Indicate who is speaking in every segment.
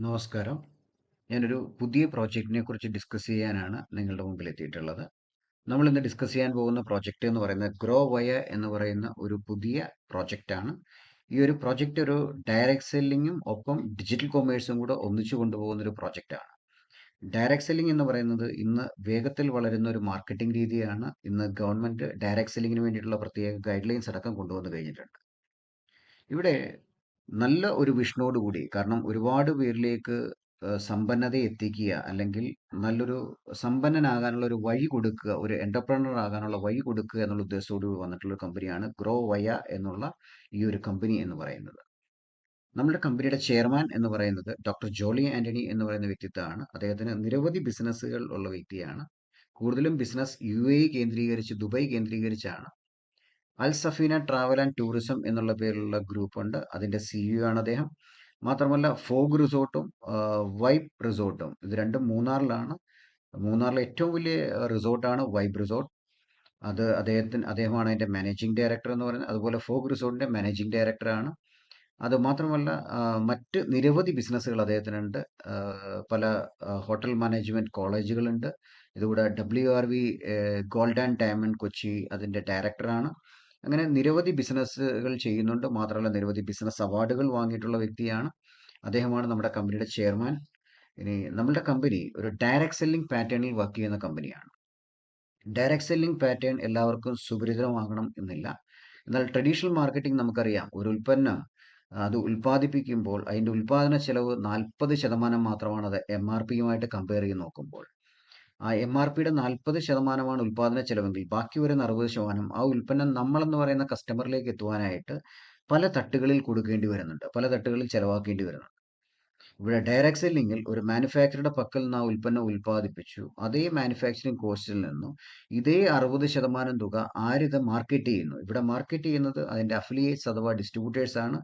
Speaker 1: നമസ്കാരം. ഞാനൊരു പുതിയ പ്രോജക്റ്റിനെ കുറിച്ച് ഡിസ്കസ് ചെയ്യാനാണ് നിങ്ങളുടെ മുമ്പിൽ എത്തിയിട്ടുള്ളത്. നമ്മൾ ഇന്ന് ഡിസ്കസ് ചെയ്യാൻ പോകുന്ന പ്രോജക്റ്റ് എന്ന് പറയുന്നത് ഗ്രോ വയ എന്ന് പറയുന്ന ഒരു പുതിയ പ്രോജക്റ്റാണ്. ഈ ഒരു പ്രോജക്റ്റ് ഒരു ഡയറക്റ്റ് സെല്ലിങ്ങും ഒപ്പം ഡിജിറ്റൽ കൊമേഴ്സും കൂടെ ഒന്നിച്ചു കൊണ്ടുപോകുന്ന ഒരു പ്രോജക്റ്റാണ്. ഡയറക്റ്റ് സെല്ലിംഗ് എന്ന് പറയുന്നത് ഇന്ന് വേഗത്തിൽ വളരുന്ന ഒരു മാർക്കറ്റിംഗ് രീതിയാണ്. ഇന്ന് ഗവൺമെന്റ് ഡയറക്റ്റ് സെല്ലിങ്ങിന് വേണ്ടിയിട്ടുള്ള പ്രത്യേക ഗൈഡ് ലൈൻസ് അടക്കം കൊണ്ടുവന്ന് കഴിഞ്ഞിട്ടുണ്ട്. ഇവിടെ നല്ല ഒരു വിഷനോടുകൂടി കാരണം ഒരുപാട് പേരിലേക്ക് സമ്പന്നത എത്തിക്കുക അല്ലെങ്കിൽ നല്ലൊരു സമ്പന്നനാകാനുള്ള ഒരു വഴി കൊടുക്കുക, ഒരു എന്റർപ്രണർ ആകാനുള്ള വഴി കൊടുക്കുക എന്നുള്ള ഉദ്ദേശത്തോടു കൂടി വന്നിട്ടുള്ള ഒരു കമ്പനിയാണ് ഗ്രോ വയ എന്നുള്ള ഈ ഒരു കമ്പനി എന്ന് പറയുന്നത്. നമ്മുടെ കമ്പനിയുടെ ചെയർമാൻ എന്ന് പറയുന്നത് ഡോക്ടർ ജോളി ആന്റണി എന്ന് പറയുന്ന വ്യക്തിത്വമാണ്. അദ്ദേഹത്തിന് നിരവധി ബിസിനസ്സുകൾ ഉള്ള വ്യക്തിയാണ്. കൂടുതലും ബിസിനസ് UAE കേന്ദ്രീകരിച്ച്, ദുബായ് കേന്ദ്രീകരിച്ചാണ്. അൽ സഫീന ട്രാവൽ ആൻഡ് ടൂറിസം എന്നുള്ള പേരിലുള്ള ഗ്രൂപ്പുണ്ട്. അതിന്റെ CEO ആണ് അദ്ദേഹം. മാത്രമല്ല ഫോഗ് റിസോർട്ടും വൈബ് റിസോർട്ടും ഇത് രണ്ടും മൂന്നാറിലാണ്. മൂന്നാറിലെ ഏറ്റവും വലിയ റിസോർട്ടാണ് വൈബ് റിസോർട്ട്. അദ്ദേഹമാണ് അതിന്റെ മാനേജിംഗ് ഡയറക്ടർ എന്ന് പറയുന്നത്. അതുപോലെ ഫോഗ് റിസോർട്ടിന്റെ മാനേജിംഗ് ഡയറക്ടറാണ്. അത് മാത്രമല്ല മറ്റ് നിരവധി ബിസിനസ്സുകൾ അദ്ദേഹത്തിനുണ്ട്. പല ഹോട്ടൽ മാനേജ്മെന്റ് കോളേജുകളുണ്ട്. ഇതുകൂടെ WRV gold and diamond Kochi അതിന്റെ ഡയറക്ടറാണ്. അങ്ങനെ നിരവധി ബിസിനസ്സുകൾ ചെയ്യുന്നുണ്ട്. മാത്രമല്ല നിരവധി ബിസിനസ് അവാർഡുകൾ വാങ്ങിയിട്ടുള്ള വ്യക്തിയാണ്. അദ്ദേഹമാണ് നമ്മുടെ കമ്പനിയുടെ ചെയർമാൻ. ഇനി നമ്മുടെ കമ്പനി ഒരു ഡയറക്റ്റ് സെല്ലിംഗ് പാറ്റേണിൽ വർക്ക് ചെയ്യുന്ന കമ്പനിയാണ്. ഡയറക്റ്റ് സെല്ലിംഗ് പാറ്റേൺ എല്ലാവർക്കും സുപരിചിതമാകണം എന്നില്ല. എന്നാൽ ട്രഡീഷണൽ മാർക്കറ്റിംഗ് നമുക്കറിയാം. ഒരു ഉൽപ്പന്നം അത് ഉൽപ്പാദിപ്പിക്കുമ്പോൾ അതിന്റെ ഉൽപ്പാദന ചെലവ് 40% മാത്രമാണ് അത് MRPയുമായിട്ട് കമ്പയർ ചെയ്ത് നോക്കുമ്പോൾ. ആ MRPയുടെ 40%മാണ് ഉൽപ്പാദന ചെലവെങ്കിൽ ബാക്കി വരുന്ന 60% ആ ഉൽപ്പന്നം നമ്മളെന്ന് പറയുന്ന കസ്റ്റമറിലേക്ക് എത്തുവാനായിട്ട് പല തട്ടുകളിൽ കൊടുക്കേണ്ടി വരുന്നുണ്ട്. പല തട്ടുകളിൽ ചെലവാക്കേണ്ടി വരുന്നുണ്ട്. ഇവിടെ ഡയറക്റ്റ് സെല്ലിങ്ങിൽ ഒരു മാനുഫാക്ചറുടെ പക്കൽ നിന്ന് ആ ഉൽപ്പന്നം ഉൽപ്പാദിപ്പിച്ചു. അതേ മാനുഫാക്ചറിങ് കോസ്റ്റിൽ നിന്നും ഇതേ 60% തുക ആരിത് മാർക്കറ്റ് ചെയ്യുന്നു. ഇവിടെ മാർക്കറ്റ് ചെയ്യുന്നത് അതിന്റെ അഫിലിയേറ്റ്സ് അഥവാ ഡിസ്ട്രിബ്യൂട്ടേഴ്സ് ആണ്.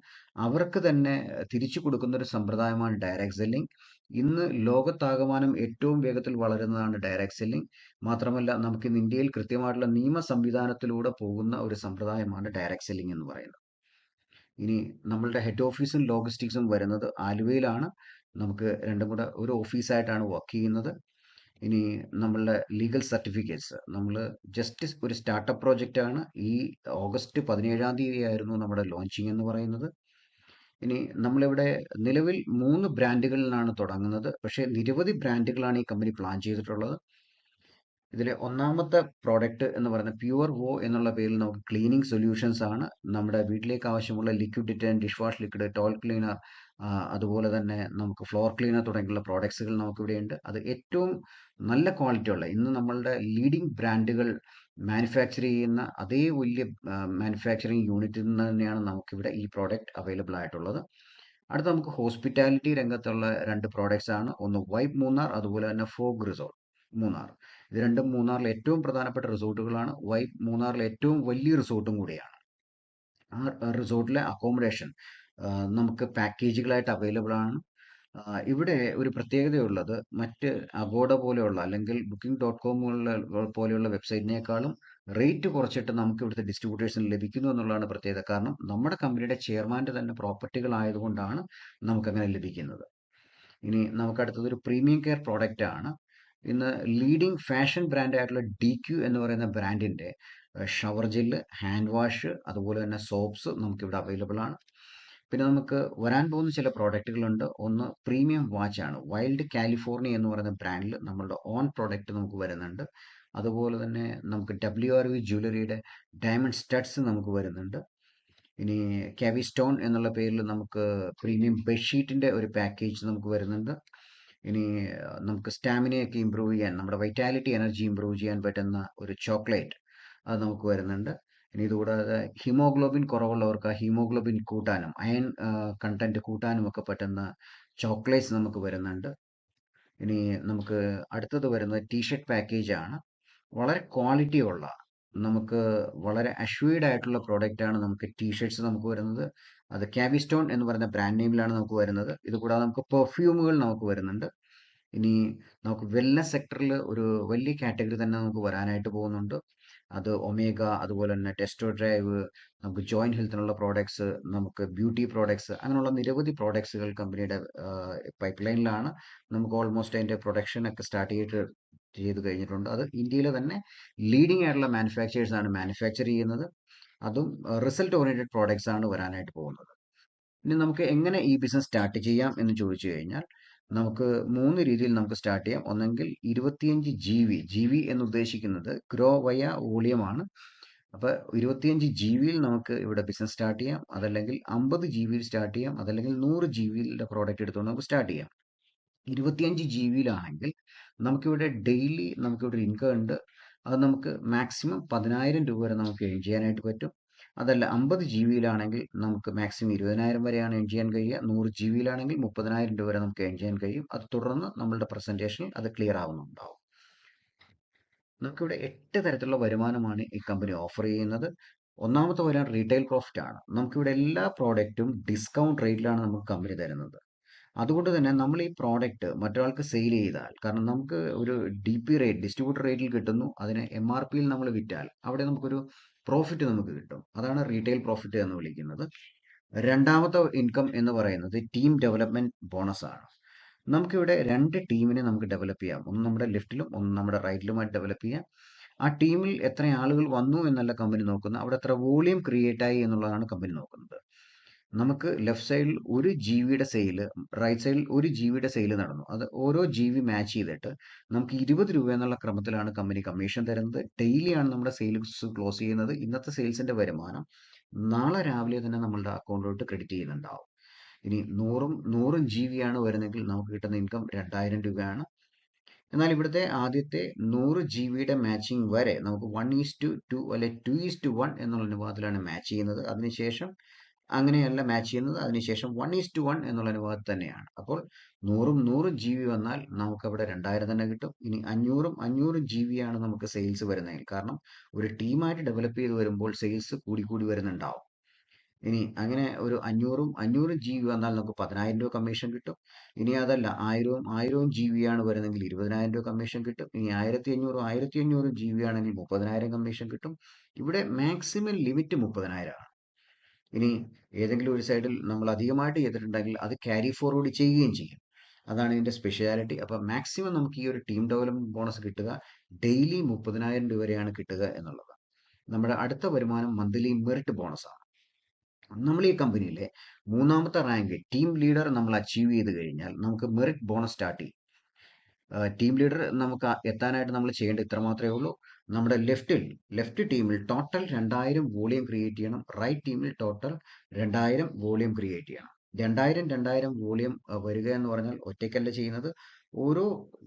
Speaker 1: അവർക്ക് തന്നെ തിരിച്ചു കൊടുക്കുന്ന ഒരു സമ്പ്രദായമാണ് ഡയറക്റ്റ് സെല്ലിംഗ്. ഇന്ന് ലോകത്താകമാനം ഏറ്റവും വേഗത്തിൽ വളരുന്നതാണ് ഡയറക്റ്റ് സെല്ലിംഗ്. മാത്രമല്ല നമുക്ക് ഇന്ന് ഇന്ത്യയിൽ കൃത്യമായിട്ടുള്ള നിയമ സംവിധാനത്തിലൂടെ പോകുന്ന ഒരു സമ്പ്രദായമാണ് ഡയറക്റ്റ് സെല്ലിംഗ് എന്ന് പറയുന്നത്. ഇനി നമ്മളുടെ ഹെഡ് ഓഫീസും ലോജിസ്റ്റിക്സും വരുന്നത് ആലുവയിലാണ്. നമുക്ക് രണ്ടും കൂടെ ഒരു ഓഫീസായിട്ടാണ് വർക്ക് ചെയ്യുന്നത്. ഇനി നമ്മളുടെ ലീഗൽ സർട്ടിഫിക്കറ്റ്സ് നമ്മൾ ജസ്റ്റ് ഒരു സ്റ്റാർട്ടപ്പ് പ്രോജക്റ്റ് ആണ്. ഈ ഓഗസ്റ്റ് 17-ാം തീയതി ആയിരുന്നു നമ്മുടെ ലോഞ്ചിങ് എന്ന് പറയുന്നത്. ഇനി നമ്മളിവിടെ നിലവിൽ 3 ബ്രാൻഡുകളിലാണ് തുടങ്ങുന്നത്. പക്ഷേ നിരവധി ബ്രാൻഡുകളാണ് ഈ കമ്പനി പ്ലാൻ ചെയ്തിട്ടുള്ളത്. ഇതിലെ ഒന്നാമത്തെ പ്രോഡക്റ്റ് എന്ന് പറയുന്നത് പ്യുവർ വോ എന്നുള്ള പേരിൽ നമുക്ക് ക്ലീനിങ് സൊല്യൂഷൻസ് ആണ്. നമ്മുടെ വീട്ടിലേക്ക് ആവശ്യമുള്ള liquid detergent, dish wash liquid, toilet cleaner, അതുപോലെ തന്നെ നമുക്ക് ഫ്ലോർ ക്ലീനർ തുടങ്ങിയുള്ള പ്രോഡക്ട്സുകൾ നമുക്കിവിടെയുണ്ട്. അത് ഏറ്റവും നല്ല ക്വാളിറ്റി ഉള്ള ഇന്ന് നമ്മളുടെ ലീഡിംഗ് ബ്രാൻഡുകൾ മാനുഫാക്ചർ ചെയ്യുന്ന അതേ വലിയ മാനുഫാക്ചറിങ് യൂണിറ്റിൽ നിന്ന് തന്നെയാണ് നമുക്കിവിടെ ഈ പ്രോഡക്റ്റ് അവൈലബിൾ ആയിട്ടുള്ളത്. അടുത്ത നമുക്ക് ഹോസ്പിറ്റാലിറ്റി രംഗത്തുള്ള 2 പ്രോഡക്ട്സ് ആണ്. ഒന്ന് വൈബ് മൂന്നാർ, അതുപോലെ തന്നെ ഫോഗ് റിസോർട്ട് മൂന്നാർ. ഇത് രണ്ടും മൂന്നാറിലെ ഏറ്റവും പ്രധാനപ്പെട്ട റിസോർട്ടുകളാണ്. വൈബ് മൂന്നാറിലെ ഏറ്റവും വലിയ റിസോർട്ടും കൂടിയാണ്. ആ റിസോർട്ടിലെ അക്കോമഡേഷൻ നമുക്ക് പാക്കേജുകളായിട്ട് അവൈലബിൾ ആണ്. ഇവിടെ ഒരു പ്രത്യേകതയുള്ളത് മറ്റ് അഗോഡ പോലെയുള്ള അല്ലെങ്കിൽ Booking.com പോലെയുള്ള വെബ്സൈറ്റിനേക്കാളും റേറ്റ് കുറച്ചിട്ട് നമുക്ക് ഇവിടുത്തെ ഡിസ്ട്രിബ്യൂട്ടേഴ്സിന് ലഭിക്കുന്നു എന്നുള്ളതാണ് പ്രത്യേകത. കാരണം നമ്മുടെ കമ്പനിയുടെ ചെയർമാൻ്റെ തന്നെ പ്രോപ്പർട്ടികൾ ആയതുകൊണ്ടാണ് നമുക്കങ്ങനെ ലഭിക്കുന്നത്. ഇനി നമുക്ക് അടുത്തത് ഒരു പ്രീമിയം കെയർ പ്രോഡക്റ്റ് ആണ്. ഇന്ന് ലീഡിംഗ് ഫാഷൻ ബ്രാൻഡ് ആയിട്ടുള്ള DQ എന്ന് പറയുന്ന ബ്രാൻഡിന്റെ ഷവർ ജെല്ല്, ഹാൻഡ് വാഷ്, അതുപോലെ തന്നെ സോപ്സ് നമുക്കിവിടെ അവൈലബിൾ ആണ്. പിന്നെ നമുക്ക് വരാൻ പോകുന്ന ചില പ്രോഡക്റ്റുകളുണ്ട്. ഒന്ന് പ്രീമിയം വാച്ച് ആണ്. വൈൽഡ് കാലിഫോർണിയ എന്ന് പറയുന്ന ബ്രാൻഡിൽ നമ്മളുടെ ഓൺ പ്രോഡക്റ്റ് നമുക്ക് വരുന്നുണ്ട്. അതുപോലെ തന്നെ നമുക്ക് WRV ജ്വല്ലറിയുടെ ഡയമണ്ട് സ്റ്റഡ്സ് നമുക്ക് വരുന്നുണ്ട്. ഇനി കാവി സ്റ്റോൺ എന്നുള്ള പേരിൽ നമുക്ക് പ്രീമിയം ബെഡ്ഷീറ്റിന്റെ ഒരു പാക്കേജ് നമുക്ക് വരുന്നുണ്ട്. ഇനി നമുക്ക് സ്റ്റാമിനയൊക്കെ ഇമ്പ്രൂവ് ചെയ്യാൻ, നമ്മുടെ വൈറ്റാലിറ്റി എനർജി ഇമ്പ്രൂവ് ചെയ്യാൻ പറ്റുന്ന ഒരു ചോക്ലേറ്റ് അത് നമുക്ക് വരുന്നുണ്ട്. ഇനി ഇതുകൂടാതെ ഹീമോഗ്ലോബിൻ കുറവുള്ളവർക്ക് ആ ഹീമോഗ്ലോബിൻ കൂട്ടാനും അയൺ കണ്ടന്റ് കൂട്ടാനും ഒക്കെ പറ്റുന്ന ചോക്ലേറ്റ്സ് നമുക്ക് വരുന്നുണ്ട്. ഇനി നമുക്ക് അടുത്തത് വരുന്നത് ടീഷർട്ട് പാക്കേജ് ആണ്. വളരെ ക്വാളിറ്റി ഉള്ള നമുക്ക് വളരെ അഷ്വേർഡ് ആയിട്ടുള്ള പ്രോഡക്റ്റ് ആണ് നമുക്ക് ടീഷർട്ട്സ് നമുക്ക് വരുന്നത്. അത് കാവിസ്റ്റോൺ എന്ന് പറയുന്ന ബ്രാൻഡ് നെയിമിലാണ് നമുക്ക് വരുന്നത്. ഇത് കൂടാതെ നമുക്ക് പെർഫ്യൂമുകൾ നമുക്ക് വരുന്നുണ്ട്. ഇനി നമുക്ക് വെൽനസ് സെക്ടറിൽ ഒരു വലിയ കാറ്റഗറി തന്നെ നമുക്ക് വരാനായിട്ട് പോകുന്നുണ്ട്. അത് ഒമേഗ, അതുപോലെ തന്നെ ടെസ്റ്റോ ഡ്രൈവ്, നമുക്ക് ജോയിന്റ് ഹെൽത്തിനുള്ള പ്രോഡക്ട്സ്, നമുക്ക് ബ്യൂട്ടി പ്രോഡക്ട്സ്, അങ്ങനെയുള്ള നിരവധി പ്രോഡക്ട്സുകൾ കമ്പനിയുടെ പൈപ്പ് ലൈനിലാണ്. നമുക്ക് ഓൾമോസ്റ്റ് അതിൻ്റെ പ്രൊഡക്ഷൻ ഒക്കെ സ്റ്റാർട്ട് ചെയ്ത് കഴിഞ്ഞിട്ടുണ്ട്. അത് ഇന്ത്യയിലെ തന്നെ ലീഡിംഗ് ആയിട്ടുള്ള മാനുഫാക്ചേഴ്സ് ആണ് മാനുഫാക്ചർ ചെയ്യുന്നത്. അതും റിസൾട്ട് ഓറിയന്റഡ് പ്രോഡക്ട്സ് ആണ് വരാനായിട്ട് പോകുന്നത്. ഇനി നമുക്ക് എങ്ങനെ ഈ ബിസിനസ് സ്റ്റാർട്ട് ചെയ്യാം എന്ന് ചോദിച്ചു കഴിഞ്ഞാൽ, നമുക്ക് 3 രീതിയിൽ നമുക്ക് സ്റ്റാർട്ട് ചെയ്യാം. ഒന്നെങ്കിൽ 25 ജി വി എന്ന് ഉദ്ദേശിക്കുന്നത് ഗ്രോ വയ വോളിയം ആണ്. അപ്പോൾ 25 ജി വിയിൽ നമുക്ക് ഇവിടെ ബിസിനസ് സ്റ്റാർട്ട് ചെയ്യാം. അതല്ലെങ്കിൽ 50 ജി വിയിൽ സ്റ്റാർട്ട് ചെയ്യാം. അതല്ലെങ്കിൽ 100 ജി വിയിലെ പ്രോഡക്റ്റ് എടുത്തുകൊണ്ട് നമുക്ക് സ്റ്റാർട്ട് ചെയ്യാം. 25 ജി വിയിലാണെങ്കിൽ നമുക്കിവിടെ ഡെയിലി നമുക്കിവിടെ ഇൻകം ഉണ്ട്. അത് നമുക്ക് മാക്സിമം 10,000 രൂപ വരെ നമുക്ക് ഏൺ ചെയ്യാനായിട്ട് പറ്റും. അതല്ല 50 ജി വിയിലാണെങ്കിൽ നമുക്ക് മാക്സിമം 20,000 വരെയാണ് ഏൺ ചെയ്യാൻ കഴിയുക. 100 ജി വിയിലാണെങ്കിൽ 30,000 രൂപ വരെ നമുക്ക് ഏൺ ചെയ്യാൻ കഴിയും. അത് തുടർന്ന് നമ്മളുടെ പ്രസന്റേഷനിൽ അത് ക്ലിയർ ആവുന്നുണ്ടാവും. നമുക്കിവിടെ 8 തരത്തിലുള്ള വരുമാനമാണ് ഈ കമ്പനി ഓഫർ ചെയ്യുന്നത്. ഒന്നാമത്തെ വരുമാനം റീറ്റെയിൽ പ്രോഫിറ്റ് ആണ്. നമുക്കിവിടെ എല്ലാ പ്രോഡക്റ്റും ഡിസ്കൗണ്ട് റേറ്റിലാണ് നമുക്ക് കമ്പനി തരുന്നത്. അതുകൊണ്ട് തന്നെ നമ്മൾ ഈ പ്രോഡക്റ്റ് മറ്റൊരാൾക്ക് സെയിൽ ചെയ്താൽ, കാരണം നമുക്ക് ഒരു റേറ്റ്, ഡിസ്ട്രിബ്യൂട്ടർ റേറ്റിൽ കിട്ടുന്നു, അതിനെ MRPയിൽ നമ്മൾ വിറ്റാൽ അവിടെ നമുക്കൊരു പ്രോഫിറ്റ് നമുക്ക് കിട്ടും. അതാണ് റീറ്റെയിൽ പ്രോഫിറ്റ് എന്ന് വിളിക്കുന്നത്. രണ്ടാമത്തെ ഇൻകം എന്ന് പറയുന്നത് ടീം ഡെവലപ്മെന്റ് ബോണസ് ആണ്. നമുക്കിവിടെ 2 ടീമിനെ നമുക്ക് ഡെവലപ്പ് ചെയ്യാം. ഒന്ന് നമ്മുടെ ലെഫ്റ്റിലും ഒന്ന് നമ്മുടെ റൈറ്റിലുമായിട്ട് ഡെവലപ്പ് ചെയ്യാം. ആ ടീമിൽ എത്ര ആളുകൾ വന്നു എന്നല്ല കമ്പനി നോക്കുന്നത്, അവിടെ എത്ര വോളിയം ക്രിയേറ്റ് ആയി എന്നുള്ളതാണ് കമ്പനി നോക്കുന്നത്. നമുക്ക് ലെഫ്റ്റ് സൈഡിൽ 1 GB സെയിൽ, റൈറ്റ് സൈഡിൽ 1 GB സെയിൽ നടന്നു. അത് ഓരോ GB മാച്ച് ചെയ്തിട്ട് നമുക്ക് 20 രൂപ എന്നുള്ള ക്രമത്തിലാണ് കമ്പനി കമ്മീഷൻ തരുന്നത്. ഡെയിലിയാണ് നമ്മുടെ സെയിൽസ് ക്ലോസ് ചെയ്യുന്നത്. ഇന്നത്തെ സെയിൽസിന്റെ വരുമാനം നാളെ രാവിലെ തന്നെ നമ്മളുടെ അക്കൗണ്ടിലോട്ട് ക്രെഡിറ്റ് ചെയ്യുന്നുണ്ടാവും. ഇനി 100 GB ആണ് വരുന്നതെങ്കിൽ നമുക്ക് കിട്ടുന്ന ഇൻകം 2,000 രൂപയാണ്. എന്നാൽ ഇവിടുത്തെ ആദ്യത്തെ 100 GB മാച്ചിങ് വരെ നമുക്ക് 1:2 അല്ലെ 2:1 എന്നുള്ള അനുപാതത്തിലാണ് മാച്ച് ചെയ്യുന്നത്. അതിനുശേഷം അങ്ങനെയല്ല മാച്ച് ചെയ്യുന്നത്. അതിനുശേഷം 1:1 എന്നുള്ള അനുപാതത്തിൽ തന്നെയാണ്. അപ്പോൾ 100 GB വന്നാൽ നമുക്കവിടെ 2,000 തന്നെ കിട്ടും. ഇനി 500 GB ആണ് നമുക്ക് സെയിൽസ് വരുന്നതെങ്കിൽ, കാരണം ഒരു ടീമായിട്ട് ഡെവലപ്പ് ചെയ്ത് വരുമ്പോൾ സെയിൽസ് കൂടി വരുന്നുണ്ടാവും. ഇനി അങ്ങനെ ഒരു 500 GB വന്നാൽ നമുക്ക് 10,000 രൂപ കമ്മീഷൻ കിട്ടും. ഇനി അതല്ല 1000 GB ആണ് വരുന്നതെങ്കിൽ 20,000 രൂപ കമ്മീഷൻ കിട്ടും. ഇനി 1500 GB ആണെങ്കിൽ 30,000 കമ്മീഷൻ കിട്ടും. ഇവിടെ മാക്സിമം ലിമിറ്റ് 30,000 ആണ്. ഇനി ഏതെങ്കിലും ഒരു സൈഡിൽ നമ്മൾ അധികമായിട്ട് ചെയ്തിട്ടുണ്ടെങ്കിൽ അത് ക്യാരി ഫോർവേഡ് ചെയ്യുകയും ചെയ്യും. അതാണ് ഇതിന്റെ സ്പെഷ്യാലിറ്റി. അപ്പം മാക്സിമം നമുക്ക് ഈ ഒരു ടീം ഡെവലപ്മെന്റ് ബോണസ് കിട്ടുക ഡെയിലി 30,000 രൂപ വരെയാണ് കിട്ടുക എന്നുള്ളത്. നമ്മുടെ അടുത്ത വരുമാനം മന്ത്ലി മെറിറ്റ് ബോണസ് ആണ്. നമ്മൾ ഈ കമ്പനിയിലെ 3ാമത്തെ റാങ്ക് ടീം ലീഡർ നമ്മൾ അച്ചീവ് ചെയ്ത് കഴിഞ്ഞാൽ നമുക്ക് മെറിറ്റ് ബോണസ് സ്റ്റാർട്ട് ചെയ്യും. ടീം ലീഡർ നമുക്ക് എത്താനായിട്ട് നമ്മൾ ചെയ്യേണ്ട ഇത്ര മാത്രമേ ഉള്ളൂ. നമ്മുടെ ലെഫ്റ്റ് ടീമിൽ ടോട്ടൽ 2,000 വോളിയം ക്രിയേറ്റ് ചെയ്യണം. റൈറ്റ് ടീമിൽ ടോട്ടൽ 2,000 വോളിയം ക്രിയേറ്റ് ചെയ്യണം. 2,000 വോളിയം വരിക എന്ന് പറഞ്ഞാൽ ഒറ്റയ്ക്കല്ല ചെയ്യുന്നത്. ഓരോ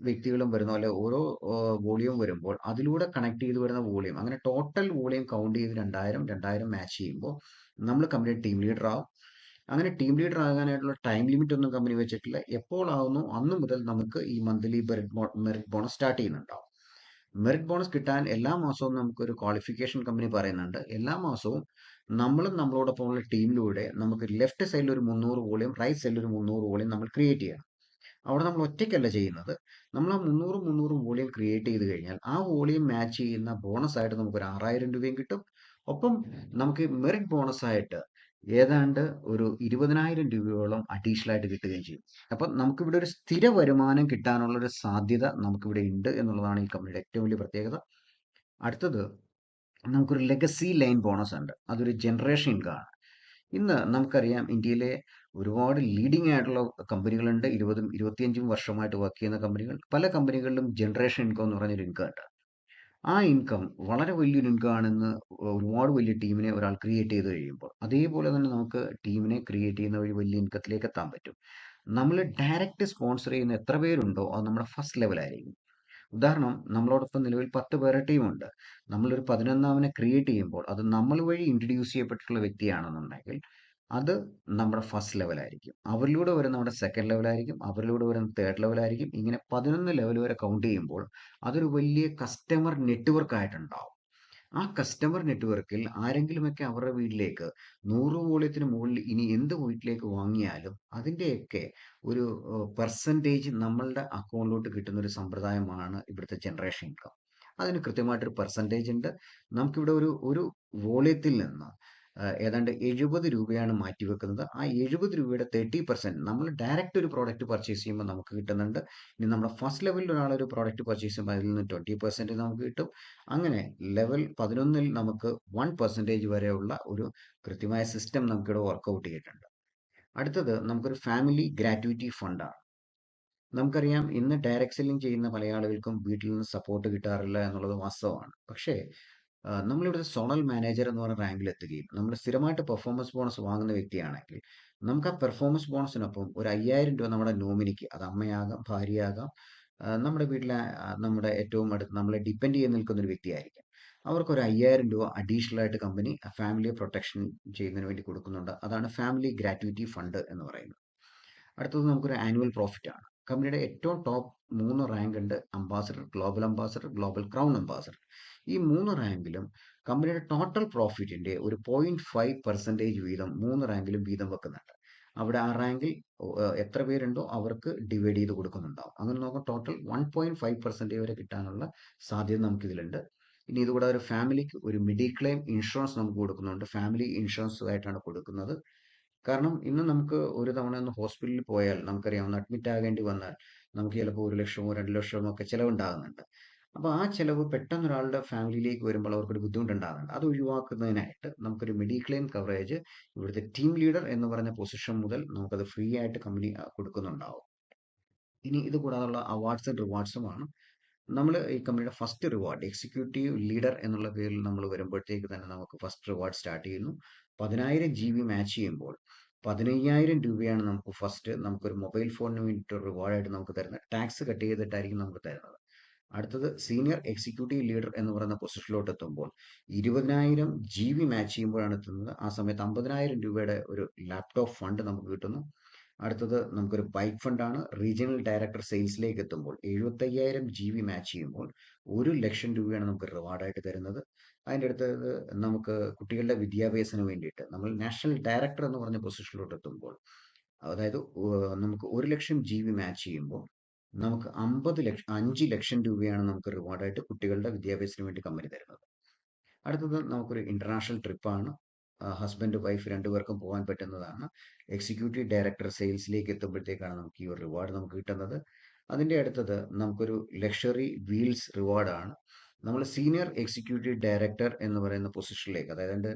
Speaker 1: വ്യക്തികളും വരുന്ന പോലെ ഓരോ വോളിയം വരുമ്പോൾ അതിലൂടെ കണക്ട് ചെയ്ത് വരുന്ന വോളിയം, അങ്ങനെ ടോട്ടൽ വോളിയം കൗണ്ട് ചെയ്ത് 2,000 മാച്ച് ചെയ്യുമ്പോൾ നമ്മൾ കമ്പനി ടീം ലീഡർ ആവും. അങ്ങനെ ടീം ലീഡർ ആകാനായിട്ടുള്ള ടൈം ലിമിറ്റ് ഒന്നും കമ്പനി വെച്ചിട്ടില്ല. എപ്പോൾ ആവുന്നു അന്ന് മുതൽ നമുക്ക് ഈ മന്ത്ലി മെറിറ്റ് ബോണസ് സ്റ്റാർട്ട് ചെയ്യുന്നുണ്ടാവും. മെറിറ്റ് ബോണസ് കിട്ടാൻ എല്ലാ മാസവും നമുക്കൊരു ക്വാളിഫിക്കേഷൻ കമ്പനി പറയുന്നുണ്ട്. എല്ലാ മാസവും നമ്മളും നമ്മളോടൊപ്പമുള്ള ടീമിലൂടെ നമുക്ക് ലെഫ്റ്റ് സൈഡിൽ ഒരു 300 വോളിയം, റൈറ്റ് സൈഡിൽ ഒരു 300 വോളിയം നമ്മൾ ക്രിയേറ്റ് ചെയ്യണം. അവിടെ നമ്മൾ ഒറ്റയ്ക്കല്ല ചെയ്യുന്നത്. നമ്മൾ ആ 300 വോളിയം ക്രിയേറ്റ് ചെയ്ത് കഴിഞ്ഞാൽ ആ വോളിയം മാച്ച് ചെയ്യുന്ന ബോണസ് ആയിട്ട് നമുക്കൊരു 6,000 രൂപയും കിട്ടും. ഒപ്പം നമുക്ക് മെറിറ്റ് ബോണസ് ആയിട്ട് ഏതാണ്ട് ഒരു 20,000 രൂപയോളം അഡീഷണൽ ആയിട്ട് കിട്ടുകയും ചെയ്യും. അപ്പം നമുക്കിവിടെ ഒരു സ്ഥിര വരുമാനം കിട്ടാനുള്ള ഒരു സാധ്യത നമുക്കിവിടെ ഉണ്ട് എന്നുള്ളതാണ് ഈ കമ്പനിയുടെ ഏറ്റവും വലിയ പ്രത്യേകത. അടുത്തത്, നമുക്കൊരു ലെഗസി ലൈൻ ബോണസ് ഉണ്ട്. അതൊരു ജനറേഷൻ ഇൻകം ആണ്. ഇന്ന് നമുക്കറിയാം ഇന്ത്യയിലെ ഒരുപാട് ലീഡിംഗ് ആയിട്ടുള്ള കമ്പനികളുണ്ട്. 20ഉം 25ഉം വർഷമായിട്ട് വർക്ക് ചെയ്യുന്ന കമ്പനികൾ. പല കമ്പനികളിലും ജനറേഷൻ ഇൻകം എന്ന് പറഞ്ഞൊരു ഇൻകം ഉണ്ട്. ആ ഇൻകം വളരെ വലിയൊരു ഇൻകം ആണെന്ന് ഒരുപാട് വലിയ ടീമിനെ ഒരാൾ ക്രിയേറ്റ് ചെയ്ത് കഴിയുമ്പോൾ, അതേപോലെ തന്നെ നമുക്ക് ടീമിനെ ക്രിയേറ്റ് ചെയ്യുന്ന വഴി വലിയ ഇൻകത്തിലേക്ക് എത്താൻ പറ്റും. നമ്മൾ ഡയറക്റ്റ് സ്പോൺസർ ചെയ്യുന്ന എത്ര പേരുണ്ടോ അത് നമ്മുടെ ഫസ്റ്റ് ലെവലായിരിക്കും. ഉദാഹരണം, നമ്മളോടൊപ്പം നിലവിൽ 10 പേരുടെ ടീമുണ്ട്. നമ്മളൊരു 11ാമനെ ക്രിയേറ്റ് ചെയ്യുമ്പോൾ അത് നമ്മൾ വഴി ഇൻട്രൊഡ്യൂസ് ചെയ്യപ്പെട്ടിട്ടുള്ള വ്യക്തിയാണെന്നുണ്ടെങ്കിൽ അത് നമ്മുടെ ഫസ്റ്റ് ലെവലായിരിക്കും. അവരിലൂടെ വരുന്ന നമ്മുടെ സെക്കൻഡ് ലെവലായിരിക്കും. അവരിലൂടെ വരുന്ന തേർഡ് ലെവലായിരിക്കും. ഇങ്ങനെ 11 ലെവൽ വരെ കൗണ്ട് ചെയ്യുമ്പോൾ അതൊരു വലിയ കസ്റ്റമർ നെറ്റ്വർക്ക് ആയിട്ടുണ്ടാവും. ആ കസ്റ്റമർ നെറ്റ്വർക്കിൽ ആരെങ്കിലുമൊക്കെ അവരുടെ വീട്ടിലേക്ക് 100 വോളിയത്തിന് മുകളിൽ ഇനി എന്ത് വീട്ടിലേക്ക് വാങ്ങിയാലും അതിൻ്റെയൊക്കെ ഒരു പെർസെൻറ്റേജ് നമ്മളുടെ അക്കൗണ്ടിലോട്ട് കിട്ടുന്ന ഒരു സമ്പ്രദായമാണ് ഇവിടുത്തെ ജനറേഷൻ ഇൻകം. അതിന് കൃത്യമായിട്ടൊരു പെർസെൻറ്റേജ് ഉണ്ട്. നമുക്കിവിടെ ഒരു ഒരു വോളിയത്തിൽ നിന്ന് ഏതാണ്ട് 70 രൂപയാണ് മാറ്റിവെക്കുന്നത്. ആ 70 രൂപയുടെ 30% നമ്മൾ ഡയറക്റ്റ് ഒരു പ്രോഡക്റ്റ് പർച്ചേസ് ചെയ്യുമ്പോൾ നമുക്ക് കിട്ടുന്നുണ്ട്. ഇനി നമ്മുടെ ഫസ്റ്റ് ലെവലിൽ ഒരാളൊരു പ്രോഡക്റ്റ് പർച്ചേസ് ചെയ്യുമ്പോൾ അതിൽ നിന്ന് 20% നമുക്ക് കിട്ടും. അങ്ങനെ ലെവൽ 11ൽ നമുക്ക് 1% വരെയുള്ള ഒരു കൃത്യമായ സിസ്റ്റം നമുക്കിവിടെ വർക്കൗട്ട് ചെയ്തിട്ടുണ്ട്. അടുത്തത് നമുക്കൊരു ഫാമിലി ഗ്രാറ്റുവിറ്റി ഫണ്ടാണ്. നമുക്കറിയാം ഇന്ന് ഡയറക്റ്റ് സെല്ലിംഗ് ചെയ്യുന്ന പല ആളുകൾക്കും വീട്ടിൽ നിന്ന് സപ്പോർട്ട് കിട്ടാറില്ല എന്നുള്ളത് വാസ്തവമാണ്. പക്ഷേ നമ്മളിവിടെ സോണൽ മാനേജർ എന്ന് പറഞ്ഞ റാങ്കിൽ എത്തുകയും നമ്മൾ സ്ഥിരമായിട്ട് പെർഫോമൻസ് ബോണസ് വാങ്ങുന്ന വ്യക്തിയാണെങ്കിൽ നമുക്ക് ആ പെർഫോമൻസ് ബോണസിനൊപ്പം ഒരു 5000 രൂപ നമ്മുടെ നോമിനിക്ക്, അത് അമ്മയാകാം, ഭാര്യയാകാം, നമ്മുടെ വീട്ടിലെ നമ്മുടെ ഏറ്റവും അടുത്ത് നമ്മളെ ഡിപ്പെൻഡ് ചെയ്ത് നിൽക്കുന്ന ഒരു വ്യക്തിയായിരിക്കും. അവർക്ക് ഒരു 5000 രൂപ അഡീഷണൽ ആയിട്ട് കമ്പനി ഫാമിലിയെ പ്രൊട്ടക്ഷൻ ചെയ്യുന്നതിന് വേണ്ടി കൊടുക്കുന്നുണ്ട്. അതാണ് ഫാമിലി ഗ്രാറ്റുവിറ്റി ഫണ്ട് എന്ന് പറയുന്നത്. അടുത്തത് നമുക്കൊരു ആനുവൽ പ്രോഫിറ്റ് ആണ്. കമ്പനിയുടെ ഏറ്റവും ടോപ്പ് 3 റാങ്ക് ഉണ്ട്: ambassador, global ambassador, global crown ambassador. ഈ 3 റാങ്കിലും കമ്പനിയുടെ ടോട്ടൽ പ്രോഫിറ്റിന്റെ ഒരു 0.5% വീതം 3 റാങ്കിലും വീതം വെക്കുന്നുണ്ട്. അവിടെ ആ റാങ്കിൽ എത്ര പേരുണ്ടോ അവർക്ക് ഡിവൈഡ് ചെയ്ത് കൊടുക്കുന്നുണ്ടാവും. അങ്ങനെ നോക്കുമ്പോൾ ടോട്ടൽ 1.5% വരെ കിട്ടാനുള്ള സാധ്യത നമുക്കിതിലുണ്ട്. ഇനി ഇതുകൂടാതെ ഒരു ഫാമിലിക്ക് ഒരു മെഡിക്ലെയിം ഇൻഷുറൻസ് നമുക്ക് കൊടുക്കുന്നുണ്ട്. ഫാമിലി ഇൻഷുറൻസ് ആയിട്ടാണ് കൊടുക്കുന്നത്. കാരണം ഇന്ന് നമുക്ക് ഒരു തവണ ഒന്ന് ഹോസ്പിറ്റലിൽ പോയാൽ നമുക്കറിയാം, ഒന്ന് അഡ്മിറ്റ് ആകേണ്ടി വന്നാൽ നമുക്ക് ചിലപ്പോൾ 1 ലക്ഷമോ 2 ലക്ഷമോ ഒക്കെ ചിലവുണ്ടാകുന്നുണ്ട്. അപ്പോൾ ആ ചിലവ് പെട്ടെന്ന് ഒരാളുടെ ഫാമിലിയിലേക്ക് വരുമ്പോൾ അവർക്കൊരു ബുദ്ധിമുട്ടുണ്ടാകുന്നുണ്ട്. അത് ഒഴിവാക്കുന്നതിനായിട്ട് നമുക്കൊരു മെഡിക്ലെയിം കവറേജ് ഇവിടുത്തെ ടീം ലീഡർ എന്ന് പറഞ്ഞ പൊസിഷൻ മുതൽ നമുക്കത് ഫ്രീ ആയിട്ട് കമ്പനി കൊടുക്കുന്നുണ്ടാവും. ഇനി ഇത് കൂടാതെയുള്ള അവാർഡ്സ് ആൻഡ് റിവാർഡ്സുമാണ്. നമ്മൾ ഈ കമ്പനിയുടെ ഫസ്റ്റ് റിവാർഡ് എക്സിക്യൂട്ടീവ് ലീഡർ എന്നുള്ള പേരിൽ നമ്മൾ വരുമ്പോഴത്തേക്ക് തന്നെ നമുക്ക് ഫസ്റ്റ് റിവാർഡ് സ്റ്റാർട്ട് ചെയ്യുന്നു. 10,000 GB മാച്ച് ചെയ്യുമ്പോൾ 15,000 രൂപയാണ് നമുക്ക് ഫസ്റ്റ് നമുക്കൊരു മൊബൈൽ ഫോണിന് വേണ്ടിയിട്ട് റിവാർഡായിട്ട് നമുക്ക് തരുന്നത്. ടാക്സ് കട്ട് ചെയ്തിട്ടായിരിക്കും നമുക്ക് തരുന്നത്. അടുത്തത് സീനിയർ എക്സിക്യൂട്ടീവ് ലീഡർ എന്ന് പറയുന്ന പൊസിഷനിലോട്ട് എത്തുമ്പോൾ 20,000 GB മാച്ച് ചെയ്യുമ്പോഴാണ് എത്തുന്നത്. ആ സമയത്ത് 50,000 രൂപയുടെ ഒരു ലാപ്ടോപ്പ് ഫണ്ട് നമുക്ക് കിട്ടുന്നു. അടുത്തത് നമുക്കൊരു ബൈക്ക് ഫണ്ടാണ്. റീജിയണൽ ഡയറക്ടർ സെയിൽസിലേക്ക് എത്തുമ്പോൾ 75,000 GB മാച്ച് ചെയ്യുമ്പോൾ 1,00,000 രൂപയാണ് നമുക്ക് റിവാർഡായിട്ട് തരുന്നത്. അതിൻ്റെ അടുത്തത് നമുക്ക് കുട്ടികളുടെ വിദ്യാഭ്യാസത്തിന് വേണ്ടിയിട്ട് നമ്മൾ നാഷണൽ ഡയറക്ടർ എന്ന് പറഞ്ഞ പൊസിഷനിലോട്ട് എത്തുമ്പോൾ, അതായത് നമുക്ക് 1,00,000 GB മാച്ച് ചെയ്യുമ്പോൾ നമുക്ക് 5 ലക്ഷം രൂപയാണ് നമുക്ക് റിവാർഡായിട്ട് കുട്ടികളുടെ വിദ്യാഭ്യാസത്തിന് വേണ്ടി കമ്പനി തരുന്നത്. അടുത്തത് നമുക്കൊരു ഇന്റർനാഷണൽ ട്രിപ്പാണ്. ഹസ്ബൻഡ് വൈഫ് രണ്ടുപേർക്കും പോകാൻ പറ്റുന്നതാണ്. എക്സിക്യൂട്ടീവ് ഡയറക്ടർ സെയിൽസിലേക്ക് എത്തുമ്പോഴത്തേക്കാണ് നമുക്ക് ഈ ഒരു റിവാർഡ് നമുക്ക് കിട്ടുന്നത്. അതിൻ്റെ അടുത്തത് നമുക്കൊരു ലക്ഷറി വീൽസ് റിവാർഡാണ്. നമ്മൾ സീനിയർ എക്സിക്യൂട്ടീവ് ഡയറക്ടർ എന്ന് പറയുന്ന പൊസിഷനിലേക്ക്, അതായത്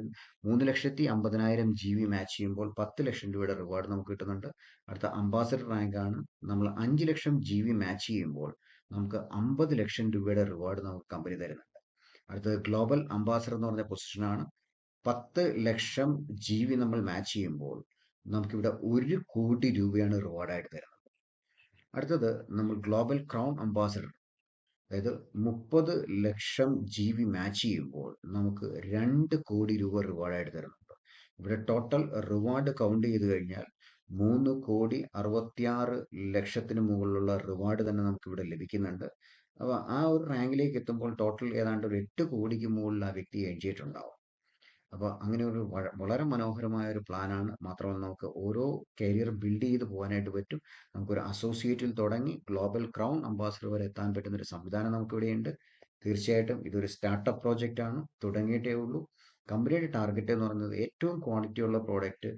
Speaker 1: 3,50,000 GB മാച്ച് ചെയ്യുമ്പോൾ 10 ലക്ഷം രൂപയുടെ റിവാർഡ് നമുക്ക് കിട്ടുന്നുണ്ട്. അടുത്ത അംബാസഡർ റാങ്കാണ്. നമ്മൾ 5 ലക്ഷം GB മാച്ച് ചെയ്യുമ്പോൾ നമുക്ക് 50 ലക്ഷം രൂപയുടെ റിവാർഡ് നമുക്ക് കമ്പനി തരുന്നുണ്ട്. അടുത്തത് ഗ്ലോബൽ അംബാസഡർ എന്ന് പറഞ്ഞ പൊസിഷനാണ്. 10 ലക്ഷം GB നമ്മൾ മാച്ച് ചെയ്യുമ്പോൾ നമുക്കിവിടെ 1 കോടി രൂപയാണ് റിവാർഡായിട്ട് തരുന്നത്. അടുത്തത് നമ്മൾ ഗ്ലോബൽ ക്രൗൺ അംബാസഡർ, അതായത് 30 ലക്ഷം GB മാച്ച് ചെയ്യുമ്പോൾ നമുക്ക് 2 കോടി രൂപ റിവാർഡായിട്ട് തരുന്നുണ്ട്. ഇവിടെ ടോട്ടൽ റിവാർഡ് കൗണ്ട് ചെയ്ത് കഴിഞ്ഞാൽ 3,66,00,000 മുകളിലുള്ള റിവാർഡ് തന്നെ നമുക്ക് ഇവിടെ ലഭിക്കുന്നുണ്ട്. അപ്പോൾ ആ ഒരു റാങ്കിലേക്ക് എത്തുമ്പോൾ ടോട്ടൽ ഏതാണ്ട് ഒരു 8 കോടിക്ക് മുകളിൽ ആ വ്യക്തി എഴുതിയിട്ടുണ്ടാവും. അപ്പോൾ അങ്ങനെ ഒരു വളരെ മനോഹരമായ ഒരു പ്ലാനാണ്. മാത്രമല്ല നമുക്ക് ഓരോ കരിയർ ബിൽഡ് ചെയ്ത് പോകാനായിട്ട് പറ്റും. നമുക്കൊരു അസോസിയേറ്റിൽ തുടങ്ങി ഗ്ലോബൽ ക്രൗൺ അംബാസഡർ വരെ എത്താൻ പറ്റുന്ന ഒരു സംവിധാനം നമുക്കിവിടെയുണ്ട്. തീർച്ചയായിട്ടും ഇതൊരു സ്റ്റാർട്ടപ്പ് പ്രോജക്റ്റ് ആണ്, തുടങ്ങിയിട്ടേ ഉള്ളൂ. കമ്പനിയുടെ ടാർഗറ്റ് എന്ന് പറയുന്നത് ഏറ്റവും ക്വാളിറ്റി ഉള്ള പ്രോഡക്റ്റ്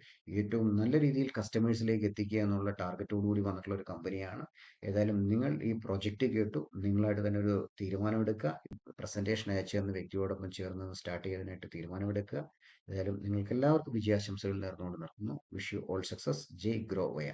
Speaker 1: ഏറ്റവും നല്ല രീതിയിൽ കസ്റ്റമേഴ്സിലേക്ക് എത്തിക്കുക എന്നുള്ള ടാർഗറ്റോടുകൂടി വന്നിട്ടുള്ള ഒരു കമ്പനിയാണ്. ഏതായാലും നിങ്ങൾ ഈ പ്രോജക്റ്റ് കേട്ടു, നിങ്ങളായിട്ട് തന്നെ ഒരു തീരുമാനമെടുക്കുക. പ്രസന്റേഷൻ അയച്ചു തന്ന വ്യക്തിയോടൊപ്പം ചേർന്ന് സ്റ്റാർട്ട് ചെയ്യാനായിട്ട് തീരുമാനമെടുക്കുക. ഏതായാലും നിങ്ങൾക്ക് എല്ലാവർക്കും വിജയാശംസകൾ നേർന്നുകൊണ്ട് നിർത്തുന്നു. Wish you all success. Jai ഗ്രോ വയ.